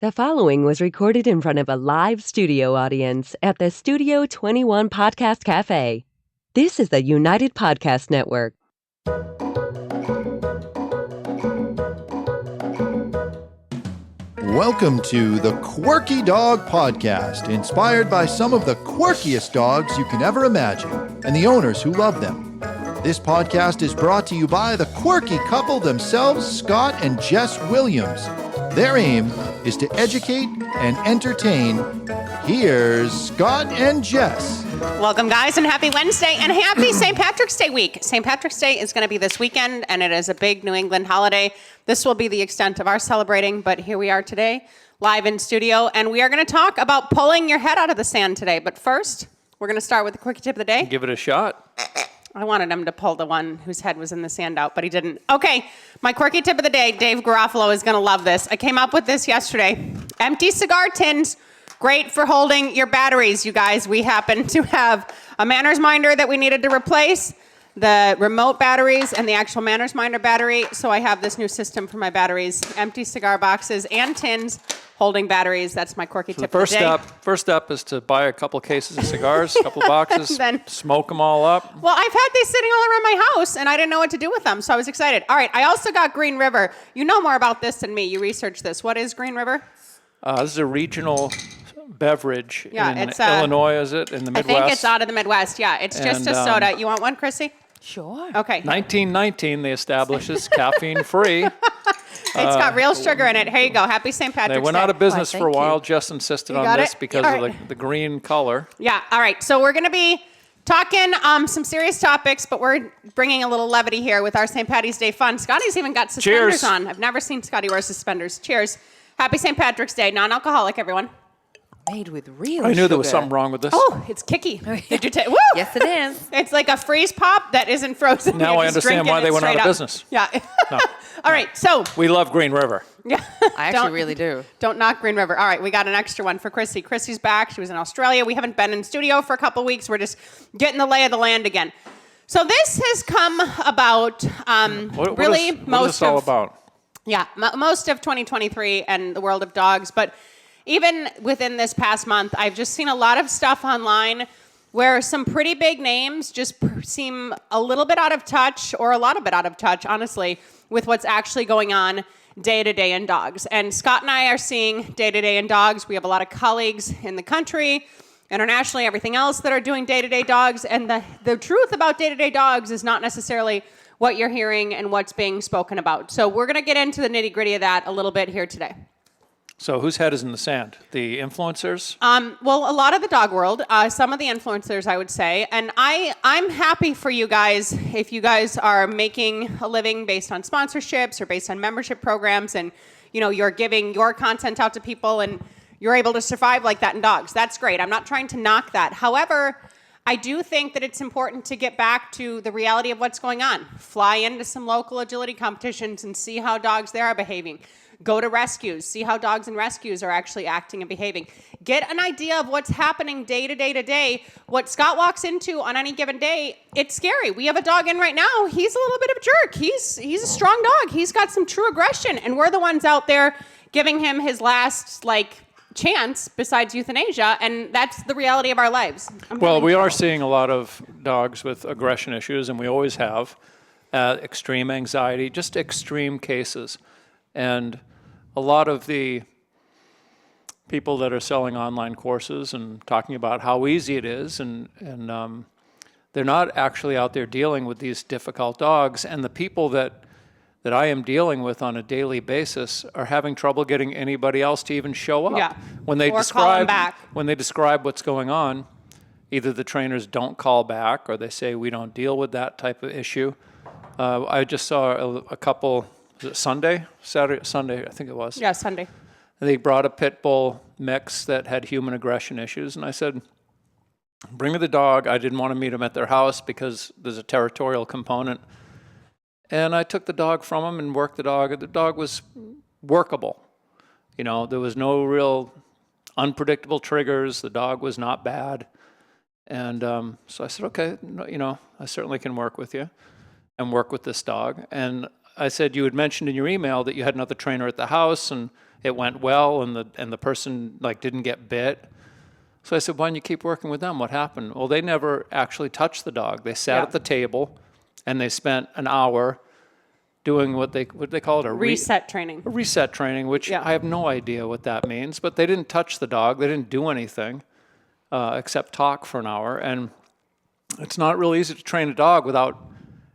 The following was recorded in front of a live studio audience at the Studio 21 Podcast Cafe. This is the United Podcast Network. Welcome to the Quirky Dog Podcast, inspired by some of the quirkiest dogs you can ever imagine and the owners who love them. This podcast is brought to you by the quirky couple themselves, Scott and Jess Williams. Their aim is to educate and entertain. Here's Scott and Jess. Welcome, guys, and happy Wednesday, and happy St. Patrick's Day week. St. Patrick's Day is going to be this weekend, and it is a big New England holiday. This will be the extent of our celebrating, but here we are today, live in studio, and we are going to talk about pulling your head out of the sand today. But first, we're going to start with the quickie tip of the day. Give it a shot. I wanted him to pull the one whose head was in the sand out, but he didn't. Okay, my quirky tip of the day, Dave Garofalo is going to love this. I came up with this yesterday. Empty cigar tins, great for holding your batteries, you guys. We happen to have a manners minder that we needed to replace, the remote batteries and the actual manners minder battery. So I have this new system for my batteries, empty cigar boxes and tins holding batteries. That's my quirky tip of the day. First step is to buy a couple cases of cigars, a couple boxes, then smoke them all up. Well, I've had these sitting all around my house, and I didn't know what to do with them, so I was excited. All right, I also got Green River. You know more about this than me. You researched this. What is Green River? This is a regional beverage in it's, Illinois, is it? In the Midwest? I think it's out of the Midwest, yeah. It's just a soda. You want one, Chrissy? Sure. Okay. 1919, they established this caffeine-free. It's got real sugar in it. Here you go. Happy St. Patrick's Day. They went out of business for a while. you. Jess insisted You on got this it? because All of the green color. Yeah, all right. So we're going to be talking some serious topics, but we're bringing a little levity here with our St. Patty's Day fun. Scotty's even got suspenders Cheers. on. I've never seen Scotty wear suspenders. Cheers. Happy St. Patrick's Day. Non-alcoholic, everyone. Made with real I knew there was sugar. something wrong with this. Oh, it's kicky. Did you take? Woo! Yes, it is. It's like a freeze pop that isn't frozen. Now You're I just understand drinking why it they went out straight of up. business. Yeah. No. All right. So. We love Green River. Yeah. I actually really do. Don't knock Green River. All right, we got an extra one for Chrissy. Chrissy's back. She was in Australia. We haven't been in studio for a couple weeks. We're just getting the lay of the land again. So this has come about What really is most this all of about? yeah most of 2023 and the world of dogs. But even within this past month, I've just seen a lot of stuff online where some pretty big names just seem a little bit out of touch, or a lot of bit out of touch, honestly, with what's actually going on day-to-day in dogs. And Scott and I are seeing day-to-day in dogs. We have a lot of colleagues in the country, internationally, everything else that are doing day-to-day dogs. And the truth about day-to-day dogs is not necessarily what you're hearing and what's being spoken about. So we're going to get into the nitty-gritty of that a little bit here today. So whose head is in the sand? The influencers? Well, a lot of the dog world, some of the influencers, I would say. And I'm happy for you guys if you guys are making a living based on sponsorships or based on membership programs, and you're giving your content out to people and you're able to survive like that in dogs. That's great. I'm not trying to knock that. However, I do think that it's important to get back to the reality of what's going on. Fly into some local agility competitions and see how dogs there are behaving. Go to rescues, see how dogs in rescues are actually acting and behaving. Get an idea of what's happening day to day to day. What Scott walks into on any given day, it's scary. We have a dog in right now. He's a little bit of a jerk. He's a strong dog. He's got some true aggression, and we're the ones out there giving him his last chance besides euthanasia, and that's the reality of our lives. Well, we are seeing a lot of dogs with aggression issues, and we always have extreme anxiety, just extreme cases. And a lot of the people that are selling online courses and talking about how easy it is, and they're not actually out there dealing with these difficult dogs. And the people that I am dealing with on a daily basis are having trouble getting anybody else to even show up. Yeah. When they Or call 'em back. When they describe what's going on, either the trainers don't call back or they say we don't deal with that type of issue. I just saw a couple. Was it Sunday? Sunday, I think it was. Yeah, Sunday. They brought a pit bull mix that had human aggression issues, and I said, bring me the dog. I didn't want to meet him at their house because there's a territorial component. And I took the dog from him and worked the dog. The dog was workable. There was no real unpredictable triggers. The dog was not bad. And so I said, okay, I certainly can work with you and work with this dog. And I said, you had mentioned in your email that you had another trainer at the house and it went well and the person didn't get bit. So I said, why don't you keep working with them? What happened? Well, they never actually touched the dog. They sat at the table and they spent an hour doing what they call it? Reset training. A reset training, which I have no idea what that means. But they didn't touch the dog. They didn't do anything except talk for an hour. And it's not really easy to train a dog without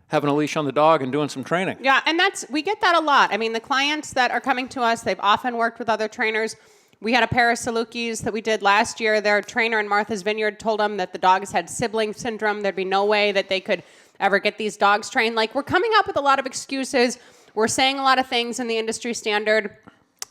having a leash on the dog and doing some training. Yeah, and we get that a lot. I mean, the clients that are coming to us, they've often worked with other trainers. We had a pair of Salukis that we did last year. Their trainer in Martha's Vineyard told them that the dogs had sibling syndrome. There'd be no way that they could ever get these dogs trained. We're coming up with a lot of excuses. We're saying a lot of things in the industry standard.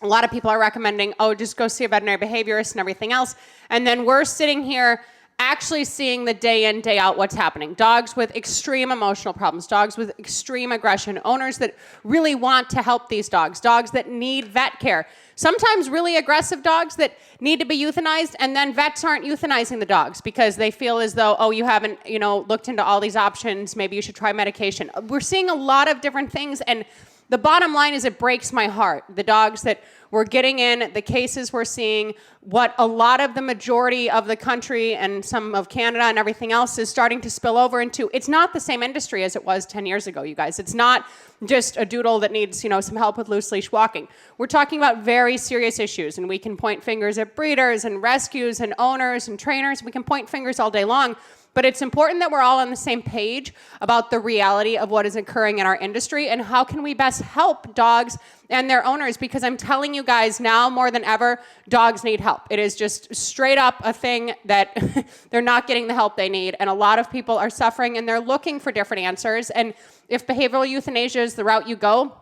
A lot of people are recommending, just go see a veterinary behaviorist and everything else. And then we're sitting here actually seeing the day in, day out what's happening. Dogs with extreme emotional problems, dogs with extreme aggression, owners that really want to help these dogs that need vet care. Sometimes really aggressive dogs that need to be euthanized, and then vets aren't euthanizing the dogs because they feel as though, you haven't, looked into all these options. Maybe you should try medication. We're seeing a lot of different things, and the bottom line is it breaks my heart. The dogs that we're getting in, the cases we're seeing, what a lot of the majority of the country and some of Canada and everything else is starting to spill over into. It's not the same industry as it was 10 years ago, you guys. It's not just a doodle that needs, some help with loose leash walking. We're talking about very serious issues, and we can point fingers at breeders and rescues and owners and trainers. We can point fingers all day long. But it's important that we're all on the same page about the reality of what is occurring in our industry and how can we best help dogs and their owners, because I'm telling you guys now more than ever, dogs need help. It is just straight up a thing that they're not getting the help they need, and a lot of people are suffering and they're looking for different answers. And if behavioral euthanasia is the route you go,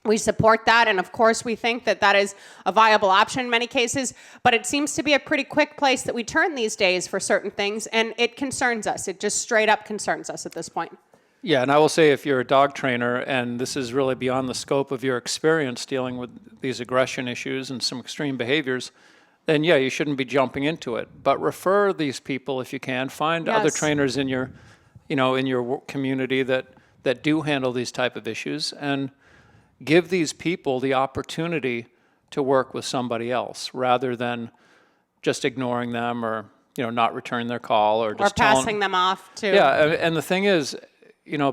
we support that, and of course we think that that is a viable option in many cases, but it seems to be a pretty quick place that we turn these days for certain things, and it concerns us. It just straight up concerns us at this point. Yeah, and I will say if you're a dog trainer and this is really beyond the scope of your experience dealing with these aggression issues and some extreme behaviors, then you shouldn't be jumping into it. But refer these people if you can. Find other trainers in your, in your community that do handle these type of issues, and give these people the opportunity to work with somebody else rather than just ignoring them or, not returning their call or just passing them off to. Yeah, and the thing is,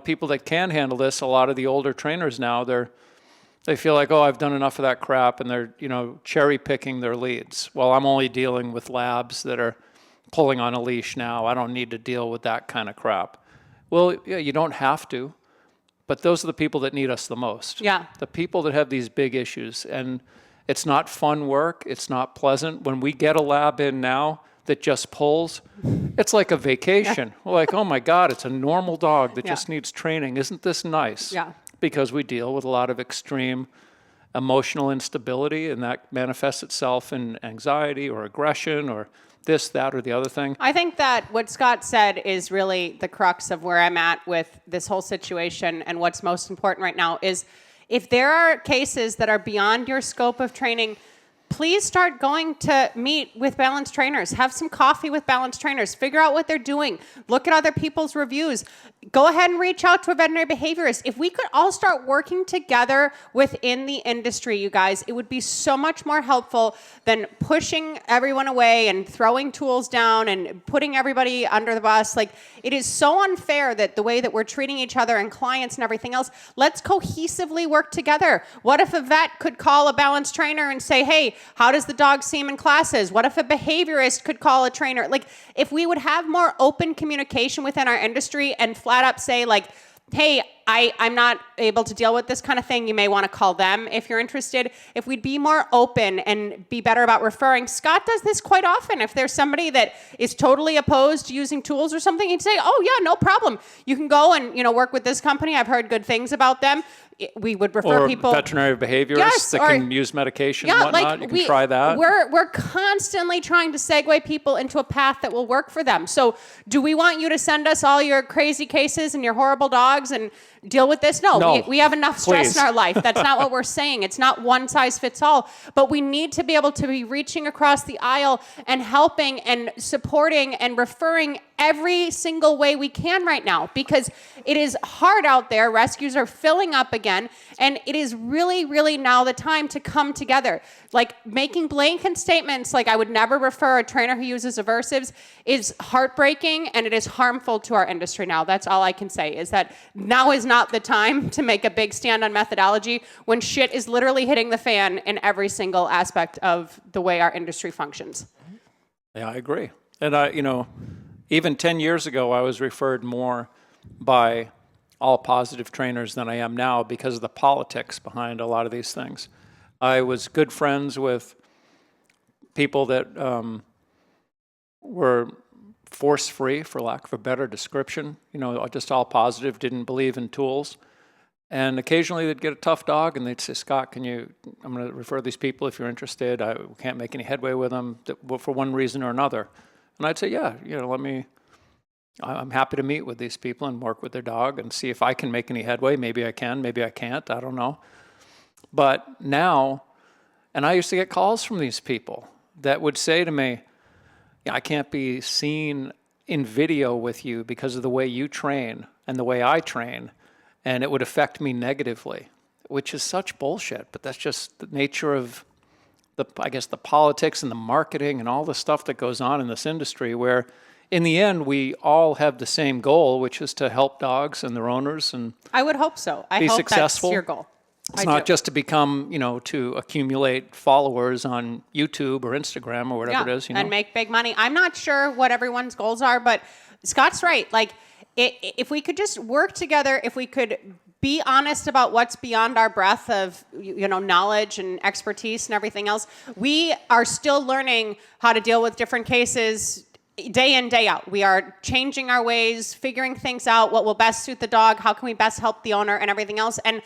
people that can handle this, a lot of the older trainers now, they feel like, I've done enough of that crap, and they're, cherry picking their leads. Well, I'm only dealing with labs that are pulling on a leash now. I don't need to deal with that kind of crap. Well, you don't have to. But those are the people that need us the most. Yeah. The people that have these big issues. And it's not fun work. It's not pleasant. When we get a lab in now that just pulls, it's like a vacation. We're like, oh my God, it's a normal dog that just needs training. Isn't this nice? Yeah. Because we deal with a lot of extreme emotional instability, and that manifests itself in anxiety or aggression or this, that, or the other thing. I think that what Scott said is really the crux of where I'm at with this whole situation, and what's most important right now is if there are cases that are beyond your scope of training, please start going to meet with balanced trainers. Have some coffee with balanced trainers. Figure out what they're doing. Look at other people's reviews. Go ahead and reach out to a veterinary behaviorist. If we could all start working together within the industry, you guys, it would be so much more helpful than pushing everyone away and throwing tools down and putting everybody under the bus. It is so unfair that the way that we're treating each other and clients and everything else, let's cohesively work together. What if a vet could call a balanced trainer and say, hey, how does the dog seem in classes? What if a behaviorist could call a trainer? If we would have more open communication within our industry and flat up say, hey, I'm not able to deal with this kind of thing. You may want to call them if you're interested. If we'd be more open and be better about referring. Scott does this quite often. If there's somebody that is totally opposed to using tools or something, he'd say, no problem. You can go and, work with this company. I've heard good things about them. We would refer people. Or veterinary behaviorists that can use medication and whatnot. You can try that. We're constantly trying to segue people into a path that will work for them. So do we want you to send us all your crazy cases and your horrible dogs and deal with this? No. We have enough stress in our life. That's not what we're saying. It's not one size fits all. But we need to be able to be reaching across the aisle and helping and supporting and referring every single way we can right now because it is hard out there. Rescues are filling up again, and it is really, really now the time to come together. Like making blanket statements like I would never refer a trainer who uses aversives is heartbreaking, and it is harmful to our industry now. That's all I can say is that now is not the time to make a big stand on methodology when shit is literally hitting the fan in every single aspect of the way our industry functions. Yeah, I agree. And even 10 years ago, I was referred more by all positive trainers than I am now because of the politics behind a lot of these things. I was good friends with people that were force-free, for lack of a better description, just all positive, didn't believe in tools. And occasionally they'd get a tough dog and they'd say, Scott, I'm going to refer these people if you're interested. I can't make any headway with them for one reason or another. And I'd say, yeah, I'm happy to meet with these people and work with their dog and see if I can make any headway. Maybe I can, maybe I can't, I don't know. But now, and I used to get calls from these people that would say to me, I can't be seen in video with you because of the way you train and the way I train, and it would affect me negatively, which is such bullshit. But that's just the nature of the politics and the marketing and all the stuff that goes on in this industry, where in the end, we all have the same goal, which is to help dogs and their owners and I would hope so. I be hope successful. That's your goal. It's not just to become, to accumulate followers on YouTube or Instagram or whatever it is. And make big money. I'm not sure what everyone's goals are, but Scott's right. Like, if we could just work together, if we could be honest about what's beyond our breadth of, knowledge and expertise and everything else, we are still learning how to deal with different cases day in, day out. We are changing our ways, figuring things out, what will best suit the dog, how can we best help the owner and everything else. And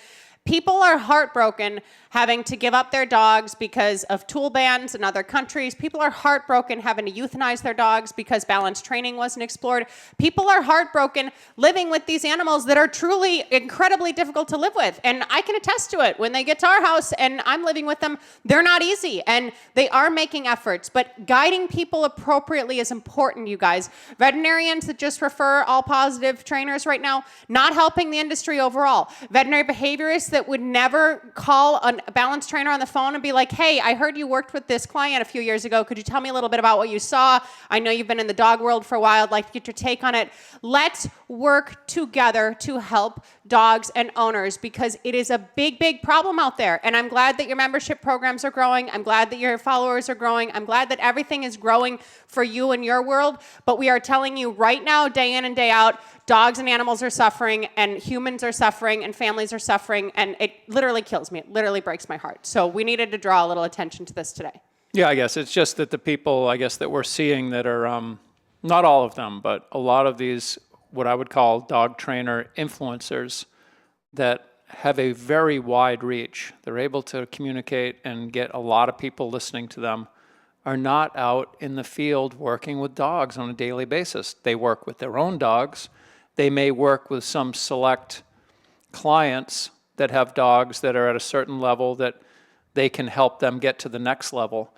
people are heartbroken having to give up their dogs because of tool bans in other countries. People are heartbroken having to euthanize their dogs because balanced training wasn't explored. People are heartbroken living with these animals that are truly incredibly difficult to live with. And I can attest to it. When they get to our house and I'm living with them, they're not easy. And they are making efforts. But guiding people appropriately is important, you guys. Veterinarians that just refer all positive trainers right now, not helping the industry overall. Veterinary behaviorists that would never call a balanced trainer on the phone and be like, hey, I heard you worked with this client a few years ago. Could you tell me a little bit about what you saw? I know you've been in the dog world for a while. I'd like to get your take on it. Let's work together to help dogs and owners because it is a big, big problem out there. And I'm glad that your membership programs are growing. I'm glad that your followers are growing. I'm glad that everything is growing for you and your world. But we are telling you right now, day in and day out, dogs and animals are suffering, and humans are suffering, and families are suffering, and it literally kills me. It literally breaks my heart. So we needed to draw a little attention to this today. Yeah, I guess it's just that the people, that we're seeing that are, not all of them, but a lot of these, what I would call dog trainer influencers that have a very wide reach. They're able to communicate and get a lot of people listening to them, are not out in the field working with dogs on a daily basis. They work with their own dogs. They may work with some select clients that have dogs that are at a certain level that they can help them get to the next level.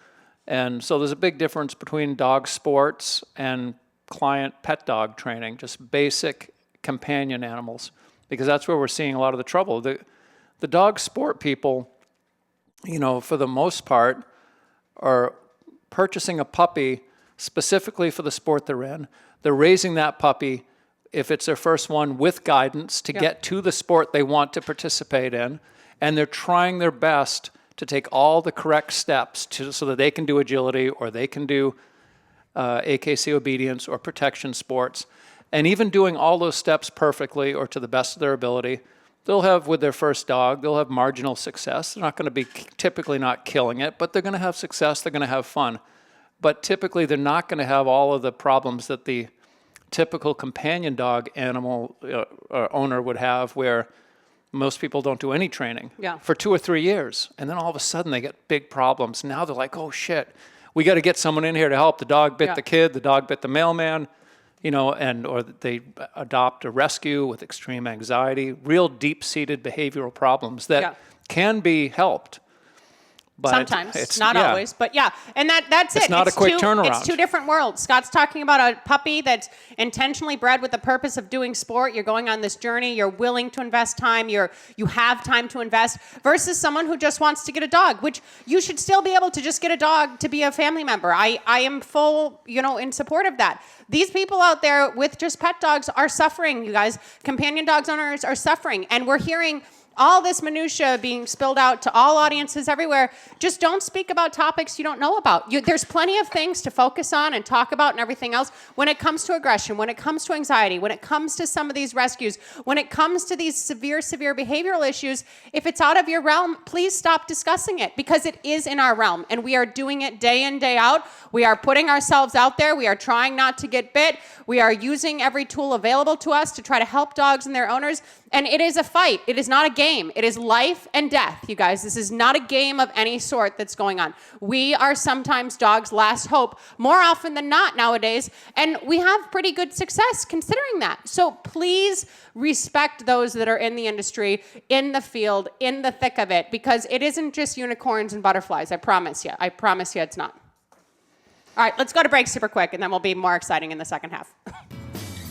And so there's a big difference between dog sports and client pet dog training, just basic companion animals, because that's where we're seeing a lot of the trouble. The dog sport people, for the most part, are purchasing a puppy specifically for the sport they're in. They're raising that puppy, if it's their first one, with guidance to get to the sport they want to participate in, and they're trying their best to take all the correct steps so that they can do agility or they can do AKC obedience or protection sports. And even doing all those steps perfectly or to the best of their ability, they'll have, with their first dog, they'll have marginal success. They're not going to be typically not killing it, but they're going to have success, they're going to have fun. But typically they're not going to have all of the problems that the typical companion dog animal owner would have, where most people don't do any training for 2 or 3 years. And then all of a sudden they get big problems. Now they're like, oh shit, we got to get someone in here to help. The dog bit the kid, the dog bit the mailman, or they adopt a rescue with extreme anxiety, real deep-seated behavioral problems that can be helped. But sometimes, not always, but yeah. And that's it. It's not a quick turnaround. It's two different worlds. Scott's talking about a puppy that's intentionally bred with the purpose of doing sport. You're going on this journey. You're willing to invest time. You have time to invest versus someone who just wants to get a dog, which you should still be able to just get a dog to be a family member. I am full, in support of that. These people out there with just pet dogs are suffering, you guys. Companion dogs owners are suffering. And we're hearing all this minutia being spilled out to all audiences everywhere. Just don't speak about topics you don't know about. There's plenty of things to focus on and talk about and everything else when it comes to aggression, when it comes to anxiety, when it comes to some of these rescues, when it comes to these severe behavioral issues. If it's out of your realm, please stop discussing it because it is in our realm and we are doing it day in, day out. We are putting ourselves out there. We are trying not to get bit. We are using every tool available to us to try to help dogs and their owners. And it is a fight. It is not a game. It is life and death, you guys. This is not a game of any sort that's going on. We are sometimes dogs' last hope, more often than not nowadays, and we have pretty good success considering that. So please respect those that are in the industry, in the field, in the thick of it, because it isn't just unicorns and butterflies. I promise you. I promise you it's not. All right, let's go to break super quick, and then we'll be more exciting in the second half.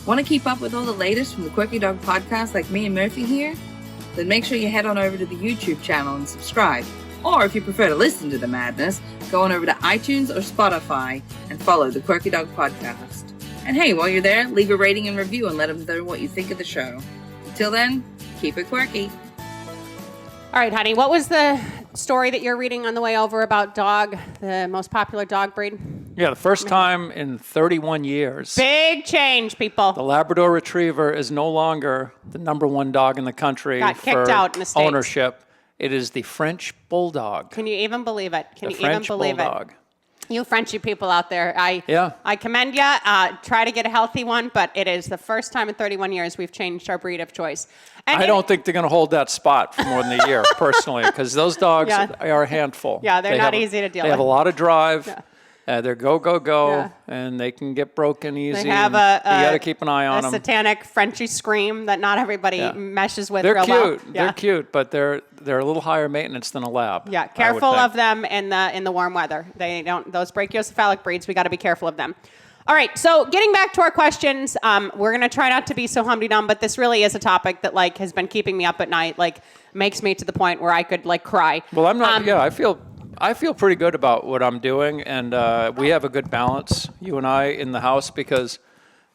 Want to keep up with all the latest from the Quirky Dog podcast like me and Murphy here? Then make sure you head on over to the YouTube channel and subscribe. Or if you prefer to listen to the madness, go on over to iTunes or Spotify and follow the Quirky Dog podcast. And hey, while you're there, leave a rating and review and let them know what you think of the show. Until then, keep it quirky. All right, honey, what was the story that you're reading on the way over about dog, the most popular dog breed? Yeah, the first time in 31 years. Big change, people. The Labrador Retriever is no longer the number one dog in the country Got kicked for out in the States. ownership. It is the French Bulldog. Can you even believe it? Can the you French even believe Bulldog. it? You Frenchy people out there, I commend you. Try to get a healthy one, but it is the first time in 31 years we've changed our breed of choice. And I don't think they're going to hold that spot for more than a year, personally, because those dogs are a handful. Yeah, they're not easy to deal with. They have a lot of drive. Yeah. They're go, and they can get broken easy. They have you got to keep an eye on them. A satanic Frenchy scream that not everybody meshes with they're real cute. well. Yeah. They're cute, but they're a little higher maintenance than a lab. Yeah, careful of them in the warm weather. They don't, those brachiocephalic breeds, we got to be careful of them. All right, so getting back to our questions, we're going to try not to be so humdy-dumb, but this really is a topic that has been keeping me up at night, makes me to the point where I could cry. Well, I'm not. I feel pretty good about what I'm doing, and we have a good balance, you and I, in the house, because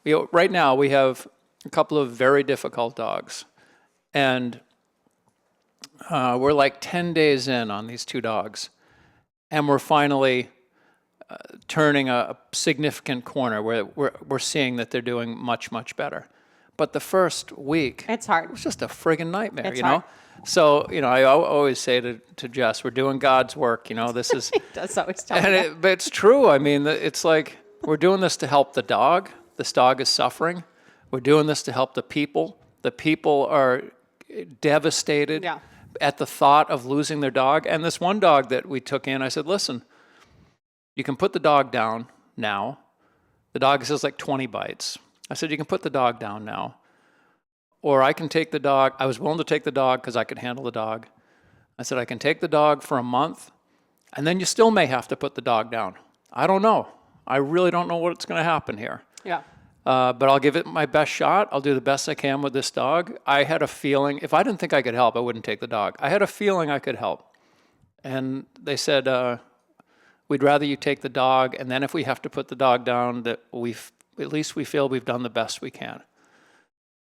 right now we have a couple of very difficult dogs, and we're 10 days in on these two dogs, and we're finally turning a significant corner where we're seeing that they're doing much, much better. But the first week, it's hard. It was just a friggin' nightmare, it's you know? Hard. So, I always say to Jess, we're doing God's work, this is... He does always tell me but it's true. I mean, it's we're doing this to help the dog. This dog is suffering. We're doing this to help the people. The people are devastated at the thought of losing their dog. And this one dog that we took in, I said, listen, you can put the dog down now. The dog says 20 bites. I said, you can put the dog down now. Or I can take the dog. I was willing to take the dog because I could handle the dog. I said, I can take the dog for a month, and then you still may have to put the dog down. I don't know. I really don't know what's going to happen here. Yeah. But I'll give it my best shot. I'll do the best I can with this dog. I had a feeling, if I didn't think I could help, I wouldn't take the dog. I had a feeling I could help. And they said, we'd rather you take the dog, and then if we have to put the dog down, that at least we feel we've done the best we can.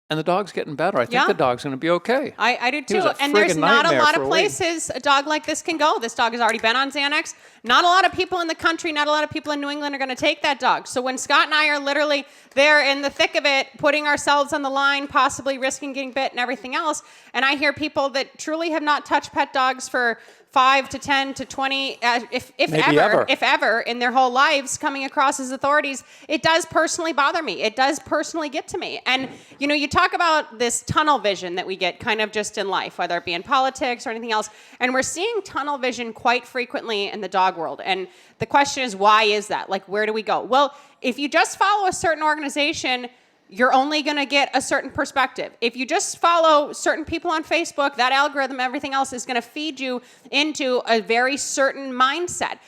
And the dog's getting better. I think the dog's going to be okay. I do too. And there's not a lot of places a dog like this can go. This dog has already been on Xanax. Not a lot of people in the country, not a lot of people in New England are going to take that dog. So when Scott and I are literally there in the thick of it, putting ourselves on the line, possibly risking getting bit and everything else, and I hear people that truly have not touched pet dogs for 5 to 10 to 20, if ever, in their whole lives coming across as authorities, it does personally bother me. It does personally get to me. And, you talk about this tunnel vision that we get kind of just in life, whether it be in politics or anything else. And we're seeing tunnel vision quite frequently in the dog world. And the question is, why is that? Where do we go? Well, if you just follow a certain organization, you're only going to get a certain perspective. If you just follow certain people on Facebook, that algorithm, everything else is going to feed you into a very certain mindset.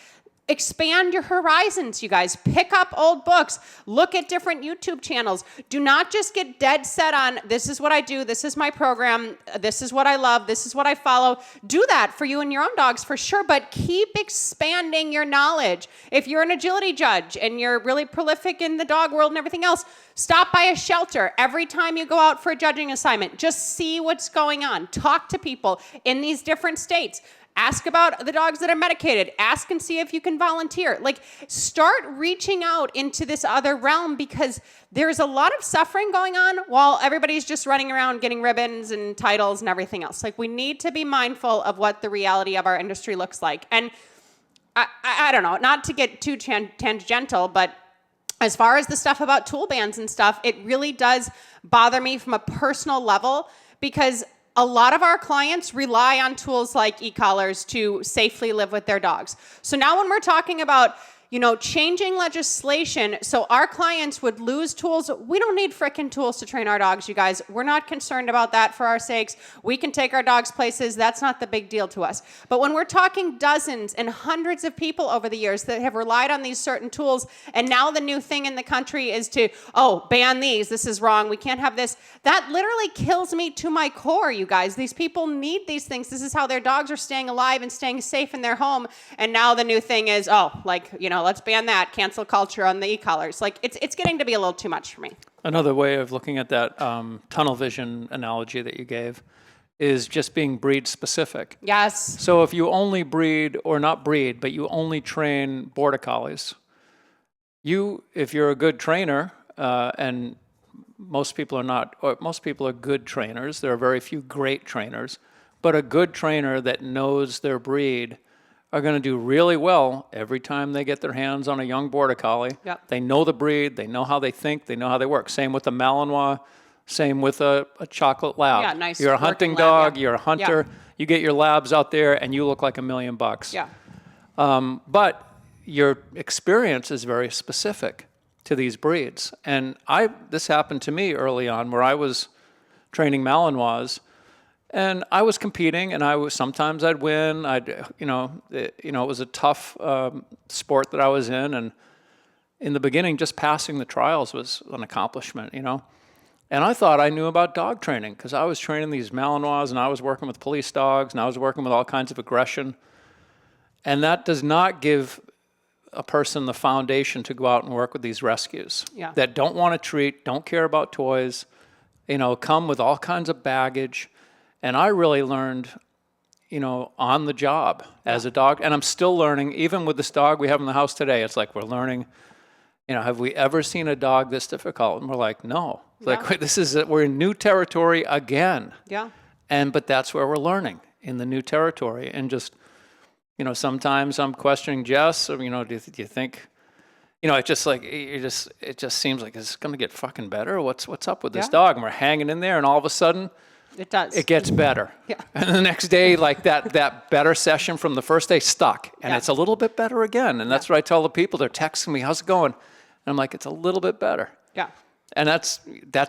Expand your horizons, you guys. Pick up old books. Look at different YouTube channels. Do not just get dead set on, this is what I do, this is my program, this is what I love, this is what I follow. Do that for you and your own dogs for sure, but keep expanding your knowledge. If you're an agility judge and you're really prolific in the dog world and everything else, stop by a shelter every time you go out for a judging assignment. Just see what's going on. Talk to people in these different states. Ask about the dogs that are medicated. Ask and see if you can volunteer. Like, start reaching out into this other realm, because there's a lot of suffering going on while everybody's just running around getting ribbons and titles and everything else. Like, we need to be mindful of what the reality of our industry looks like. And I don't know, not to get too tangential, but as far as the stuff about tool bans and stuff, it really does bother me from a personal level, because a lot of our clients rely on tools like e-collars to safely live with their dogs. So now when we're talking about, changing legislation so our clients would lose tools, we don't need frickin' tools to train our dogs, you guys. We're not concerned about that for our sakes. We can take our dogs places. That's not the big deal to us. But when we're talking dozens and hundreds of people over the years that have relied on these certain tools, and now the new thing in the country is to, ban these. This is wrong. We can't have this. That literally kills me to my core, you guys. These people need these things. This is how their dogs are staying alive and staying safe in their home. And now the new thing is, let's ban that, cancel culture on the e-collars. Like, it's getting to be a little too much for me. Another way of looking at that tunnel vision analogy that you gave is just being breed specific. Yes. So if you only breed, or not breed, but you only train Border Collies, if you're a good trainer, and most people are not, or most people are good trainers, there are very few great trainers, but a good trainer that knows their breed are going to do really well every time they get their hands on a young Border Collie. Yep. They know the breed, they know how they think, they know how they work. Same with a Malinois, same with a chocolate lab. Yeah, nice You're a hunting dog, lab, yeah. You're a hunter, you get your labs out there and you look like $1 million. Yeah. But your experience is very specific to these breeds. And this happened to me early on, where I was training Malinois, and I was competing, and sometimes I'd win. It was a tough sport that I was in, and in the beginning, just passing the trials was an accomplishment, And I thought I knew about dog training, because I was training these Malinois, and I was working with police dogs, and I was working with all kinds of aggression, and that does not give a person the foundation to go out and work with these rescues that don't want to treat, don't care about toys, come with all kinds of baggage. And I really learned, on the job as a dog. And I'm still learning, even with this dog we have in the house today. It's like we're learning, have we ever seen a dog this difficult? And we're like, no. Like, we're in new territory again. Yeah. But that's where we're learning, in the new territory. And just, sometimes I'm questioning Jess, do you think, it just seems like it's going to get fucking better. What's up with this dog? And we're hanging in there, and all of a sudden, it does. it gets better. Yeah. And the next day, like that better session from the first day stuck. And it's a little bit better again. And that's what I tell the people. They're texting me, how's it going? And I'm like, it's a little bit better. Yeah. And that's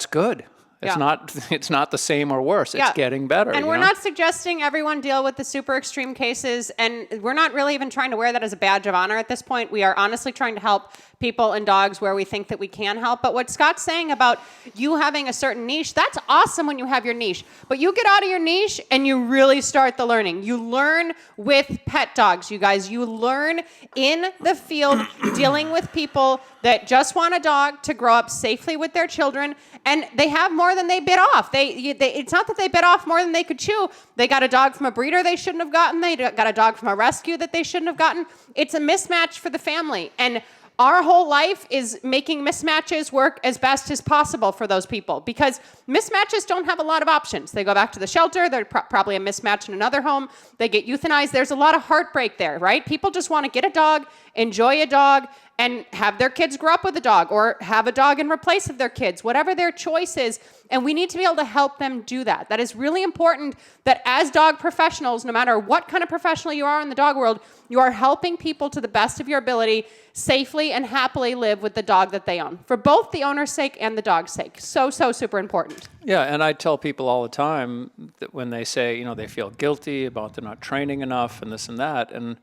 good. It's not the same or worse. It's getting better. And we're not suggesting everyone deal with the super extreme cases. And we're not really even trying to wear that as a badge of honor at this point. We are honestly trying to help people and dogs where we think that we can help. But what Scott's saying about you having a certain niche, that's awesome when you have your niche. But you get out of your niche and you really start the learning. You learn with pet dogs, you guys. You learn in the field dealing with people that just want a dog to grow up safely with their children, and they have more than they bit off. It's not that they bit off more than they could chew. They got a dog from a breeder they shouldn't have gotten. They got a dog from a rescue that they shouldn't have gotten. It's a mismatch for the family. And our whole life is making mismatches work as best as possible for those people, because mismatches don't have a lot of options. They go back to the shelter. They're probably a mismatch in another home. They get euthanized. There's a lot of heartbreak there, right? People just want to get a dog, enjoy a dog, and have their kids grow up with a dog or have a dog in replace of their kids, whatever their choice is. And we need to be able to help them do that. That is really important that as dog professionals, no matter what kind of professional you are in the dog world, you are helping people to the best of your ability safely and happily live with the dog that they own for both the owner's sake and the dog's sake. So super important. Yeah, and I tell people all the time that when they say, they feel guilty about they're not training enough and this and that, and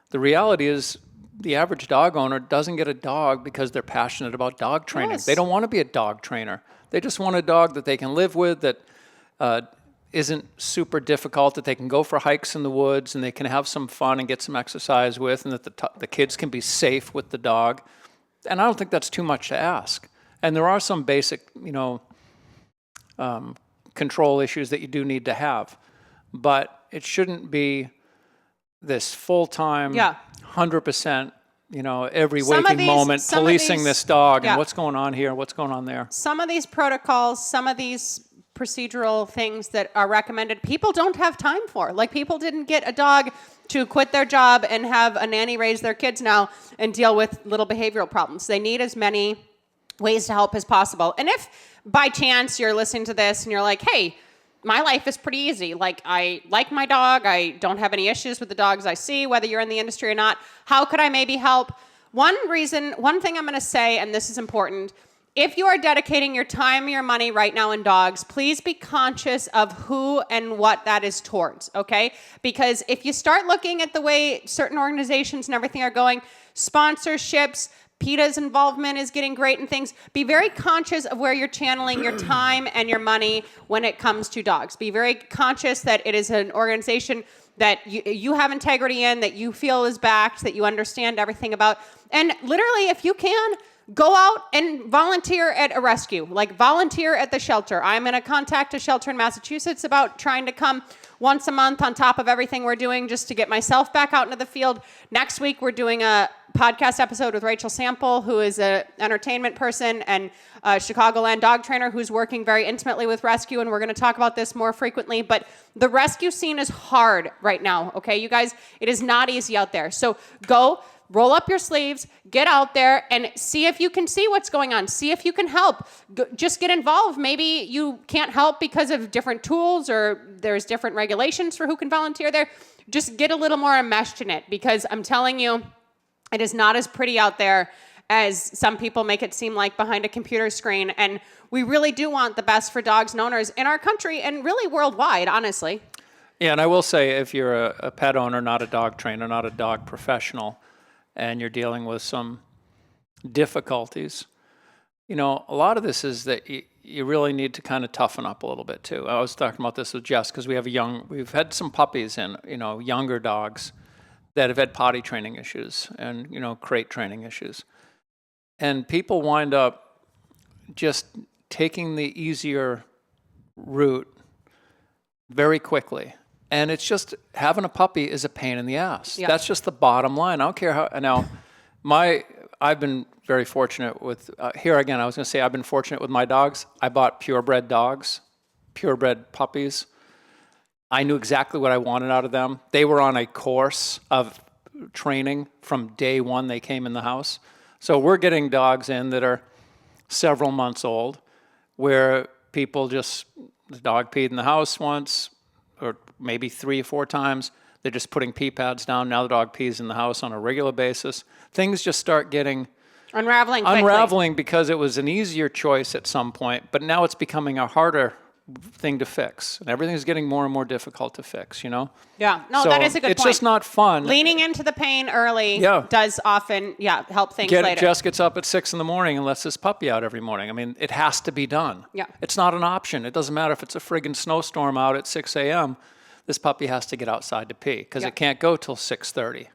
the reality is the average dog owner doesn't get a dog because they're passionate about dog training. Yes. They don't want to be a dog trainer. They just want a dog that they can live with, that isn't super difficult, that they can go for hikes in the woods and they can have some fun and get some exercise with, and that the kids can be safe with the dog. And I don't think that's too much to ask. And there are some basic, control issues that you do need to have. But it shouldn't be this full-time, 100%, every waking moment, policing this dog and what's going on here, what's going on there. Some of these protocols, some of these procedural things that are recommended, people don't have time for. Like, people didn't get a dog to quit their job and have a nanny raise their kids now and deal with little behavioral problems. They need as many ways to help as possible. And if by chance you're listening to this and you're like, hey, my life is pretty easy. Like, I like my dog. I don't have any issues with the dogs I see, whether you're in the industry or not. How could I maybe help? One thing I'm going to say, and this is important, if you are dedicating your time, your money right now in dogs, please be conscious of who and what that is towards, okay? Because if you start looking at the way certain organizations and everything are going, sponsorships, PETA's involvement is getting great and things. Be very conscious of where you're channeling your time and your money when it comes to dogs. Be very conscious that it is an organization that you have integrity in, that you feel is backed, that you understand everything about. And literally, if you can, go out and volunteer at a rescue, like volunteer at the shelter. I'm going to contact a shelter in Massachusetts about trying to come once a month on top of everything we're doing just to get myself back out into the field. Next week, we're doing a podcast episode with Rachel Sample, who is an entertainment person and a Chicagoland dog trainer who's working very intimately with rescue, and we're going to talk about this more frequently. But the rescue scene is hard right now, okay, you guys? It is not easy out there. So go, roll up your sleeves, get out there, and see if you can see what's going on. See if you can help. Just get involved. Maybe you can't help because of different tools or there's different regulations for who can volunteer there. Just get a little more enmeshed in it, because I'm telling you, it is not as pretty out there as some people make it seem like behind a computer screen. And we really do want the best for dogs and owners in our country and really worldwide, honestly. Yeah, and I will say, if you're a pet owner, not a dog trainer, not a dog professional, and you're dealing with some difficulties, a lot of this is that you really need to kind of toughen up a little bit too. I was talking about this with Jess because we've had some puppies and, younger dogs that have had potty training issues and, crate training issues. And people wind up just taking the easier route very quickly. And it's just, having a puppy is a pain in the ass. Yeah. That's just the bottom line. I don't care how. Now, I've been very fortunate with, here again, I was going to say I've been fortunate with my dogs. I bought purebred dogs, purebred puppies. I knew exactly what I wanted out of them. They were on a course of training from day one they came in the house. So we're getting dogs in that are several months old, where the dog peed in the house once, or maybe 3 or 4 times. They're just putting pee pads down. Now the dog pees in the house on a regular basis. Things just start getting unraveling because it was an easier choice at some point, but now it's becoming a harder thing to fix. And everything's getting more and more difficult to fix, Yeah, no, so that is a good point. It's just not fun. Leaning into the pain early does often, help things later. Jess gets up at 6 a.m. and lets this puppy out every morning. I mean, it has to be done. Yeah. It's not an option. It doesn't matter if it's a friggin' snowstorm out at 6 a.m. This puppy has to get outside to pee because it can't go till 6:30.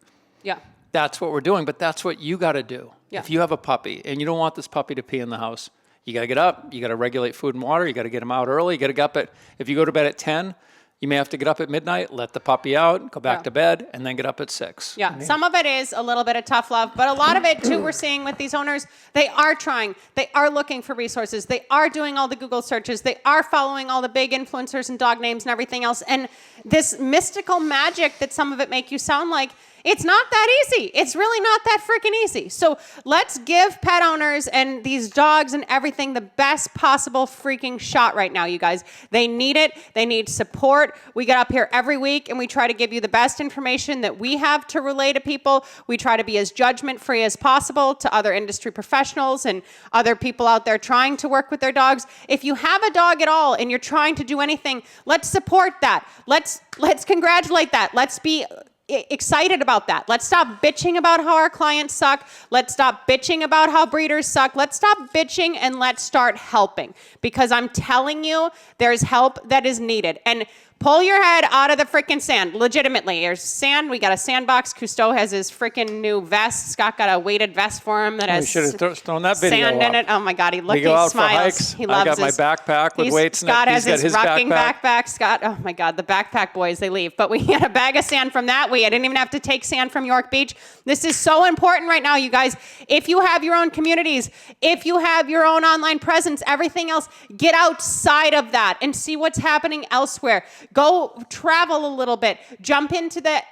Yeah. That's what we're doing, but that's what you got to do. Yeah. If you have a puppy and you don't want this puppy to pee in the house, you got to get up, you got to regulate food and water, you got to get him out early, you got to get up if you go to bed at 10, you may have to get up at midnight, let the puppy out, go back to bed, and then get up at 6. Yeah, some of it is a little bit of tough love, but a lot of it, too, we're seeing with these owners, they are trying. They are looking for resources. They are doing all the Google searches. They are following all the big influencers and dog names and everything else. And this mystical magic that some of it make you sound like It's not that easy. It's really not that freaking easy. So let's give pet owners and these dogs and everything the best possible freaking shot right now, you guys. They need it. They need support. We get up here every week and we try to give you the best information that we have to relay to people. We try to be as judgment-free as possible to other industry professionals and other people out there trying to work with their dogs. If you have a dog at all and you're trying to do anything, let's support that. Let's congratulate that. Let's be excited about that. Let's stop bitching about how our clients suck. Let's stop bitching about how breeders suck. Let's stop bitching and let's start helping, because I'm telling you, there's help that is needed. And pull your head out of the freaking sand. Legitimately, there's sand. We got a sandbox. Cousteau has his freaking new vest. Scott got a weighted vest for him that has should have thrown that video sand in up. it. Oh my God, he We go out smiles. for hikes. He loves I got my his backpack with weights in it. Scott He's has got his his rocking backpack. backpack. Scott, oh my God, the backpack boys, they leave. But we had a bag of sand from that. I didn't even have to take sand from York Beach. This is so important right now, you guys. If you have your own communities, if you have your own online presence, everything else, get outside of that and see what's happening elsewhere. Go travel a little bit. Jump into the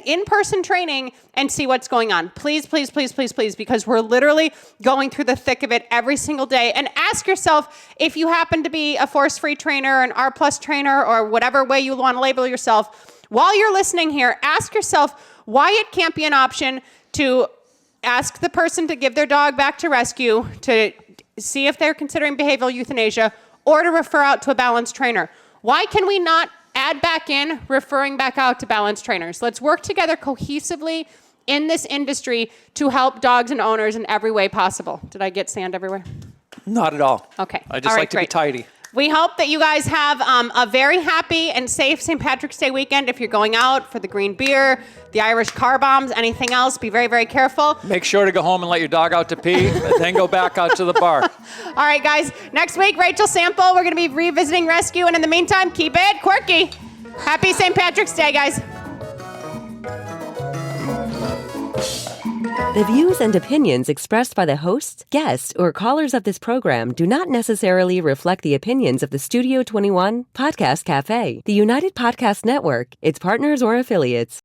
in-person training and see what's going on. Please, please, please, please, please, because we're literally going through the thick of it every single day. And ask yourself, if you happen to be a force-free trainer, an R+ trainer, or whatever way you want to label yourself, while you're listening here, ask yourself why it can't be an option to ask the person to give their dog back to rescue, to see if they're considering behavioral euthanasia, or to refer out to a balanced trainer. Why can we not add back in referring back out to balanced trainers? Let's work together cohesively in this industry to help dogs and owners in every way possible. Did I get sand everywhere? Not at all. Okay. I just All right, like to be great. tidy. We hope that you guys have a very happy and safe St. Patrick's Day weekend. If you're going out for the green beer, the Irish car bombs, anything else, be very, very careful. Make sure to go home and let your dog out to pee, and then go back out to the bar. All right, guys. Next week, Rachel Sample. We're going to be revisiting rescue. And in the meantime, keep it quirky. Happy St. Patrick's Day, guys. The views and opinions expressed by the hosts, guests, or callers of this program do not necessarily reflect the opinions of the Studio 21 Podcast Cafe, the United Podcast Network, its partners, or affiliates.